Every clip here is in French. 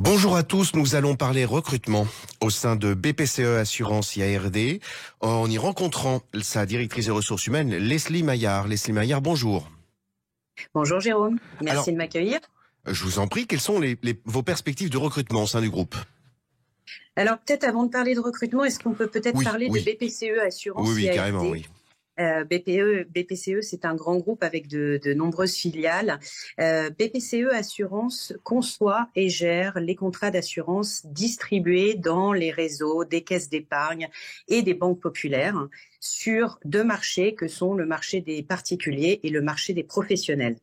Bonjour à tous, nous allons parler recrutement au sein de BPCE Assurance IARD en y rencontrant sa directrice des ressources humaines, Leslie Maillard. Leslie Maillard, bonjour. Bonjour Jérôme, Alors, merci de m'accueillir. je vous en prie, quelles sont vos perspectives de recrutement au sein du groupe? Alors peut-être avant de parler de recrutement, est-ce qu'on peut peut-être parler de Oui, BPCE Assurance oui, IARD? carrément, oui. BPCE, c'est un grand groupe avec de nombreuses filiales. BPCE Assurance conçoit et gère les contrats d'assurance distribués dans les réseaux des caisses d'épargne et des banques populaires sur deux marchés que sont le marché des particuliers et le marché des professionnels.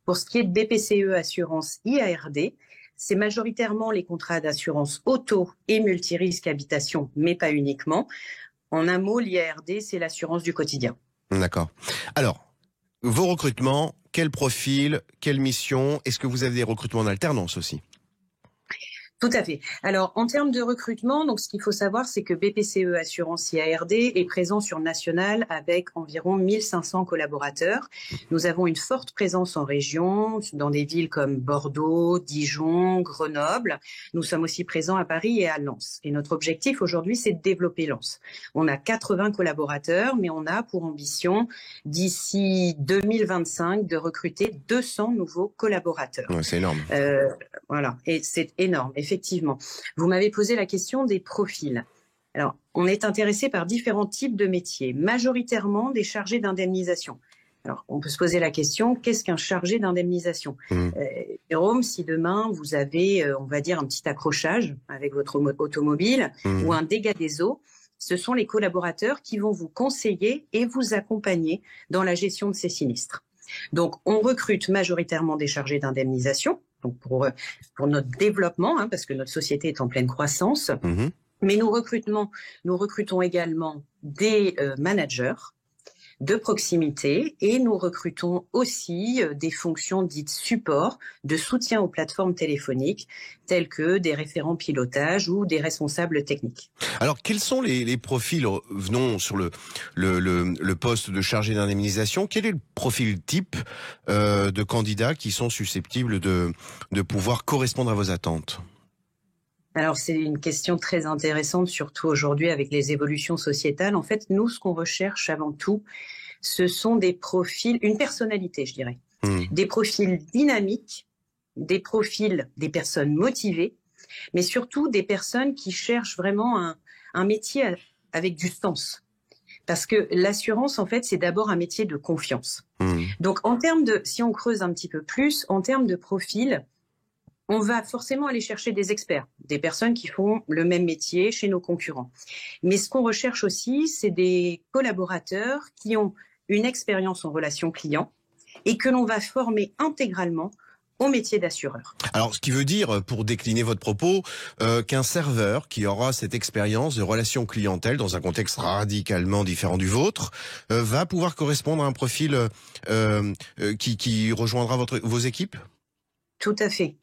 Pour ce qui est de BPCE Assurance IARD, c'est majoritairement les contrats d'assurance auto et multirisque habitation, mais pas uniquement. En un mot, l'IARD, c'est l'assurance du quotidien. D'accord. Alors, vos recrutements, quel profil, quelle mission? Est-ce que vous avez des recrutements en alternance aussi? Tout à fait. Alors, en termes de recrutement, donc ce qu'il faut savoir, c'est que BPCE Assurance IARD est présent sur National avec environ 1500 collaborateurs. Nous avons une forte présence en région, dans des villes comme Bordeaux, Dijon, Grenoble. Nous sommes aussi présents à Paris et à Lens. Et notre objectif aujourd'hui, c'est de développer Lens. On a 80 collaborateurs, mais on a pour ambition, d'ici 2025, de recruter 200 nouveaux collaborateurs. Ouais, c'est énorme. Voilà, et c'est énorme, effectivement. Vous m'avez posé la question des profils. Alors, on est intéressé par différents types de métiers, majoritairement des chargés d'indemnisation. Alors, on peut se poser la question, qu'est-ce qu'un chargé d'indemnisation? Jérôme, si demain vous avez, on va dire, un petit accrochage avec votre automobile ou un dégât des eaux, ce sont les collaborateurs qui vont vous conseiller et vous accompagner dans la gestion de ces sinistres. Donc, on recrute majoritairement des chargés d'indemnisation, donc pour notre développement, parce que notre société est en pleine croissance. Mais nous recrutons également des managers de proximité et nous recrutons aussi des fonctions dites support, de soutien aux plateformes téléphoniques, telles que des référents pilotage ou des responsables techniques. Alors, quels sont les profils, venons sur le poste de chargé d'indemnisation, quel est le profil type de candidats qui sont susceptibles de pouvoir correspondre à vos attentes? Alors, c'est une question très intéressante, surtout aujourd'hui avec les évolutions sociétales. En fait, nous, ce qu'on recherche avant tout, ce sont des profils, une personnalité, je dirais. Des profils dynamiques, des personnes motivées, mais surtout des personnes qui cherchent vraiment un métier avec du sens. Parce que l'assurance, en fait, c'est d'abord un métier de confiance. Donc, si on creuse un petit peu plus, en termes de profil, on va forcément aller chercher des experts, des personnes qui font le même métier chez nos concurrents. Mais ce qu'on recherche aussi, c'est des collaborateurs qui ont une expérience en relation client et que l'on va former intégralement au métier d'assureur. Alors, ce qui veut dire, pour décliner votre propos, qu'un serveur qui aura cette expérience de relation clientèle dans un contexte radicalement différent du vôtre, va pouvoir correspondre à un profil qui rejoindra vos équipes? Tout à fait.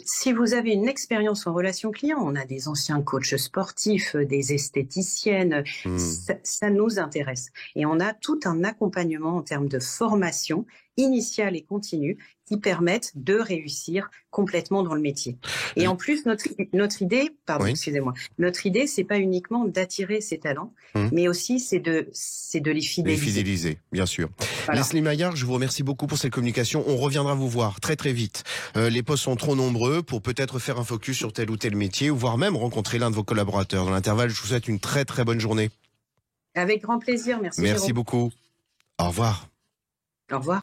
Si vous avez une expérience en relation client, on a des anciens coachs sportifs, des esthéticiennes, ça nous intéresse. Et on a tout un accompagnement en termes de formation initiale et continue qui permettent de réussir complètement dans le métier. Et en plus, notre idée, notre idée, c'est pas uniquement d'attirer ces talents, mais aussi c'est de les fidéliser. Les fidéliser, bien sûr. Voilà. Leslie Maillard, je vous remercie beaucoup pour cette communication. On reviendra vous voir très très vite. Les postes sont trop nombreux pour peut-être faire un focus sur tel ou tel métier, ou voire même rencontrer l'un de vos collaborateurs. Dans l'intervalle, je vous souhaite une très très bonne journée. Avec grand plaisir, merci. Merci Jérôme. beaucoup. Au revoir. Au revoir.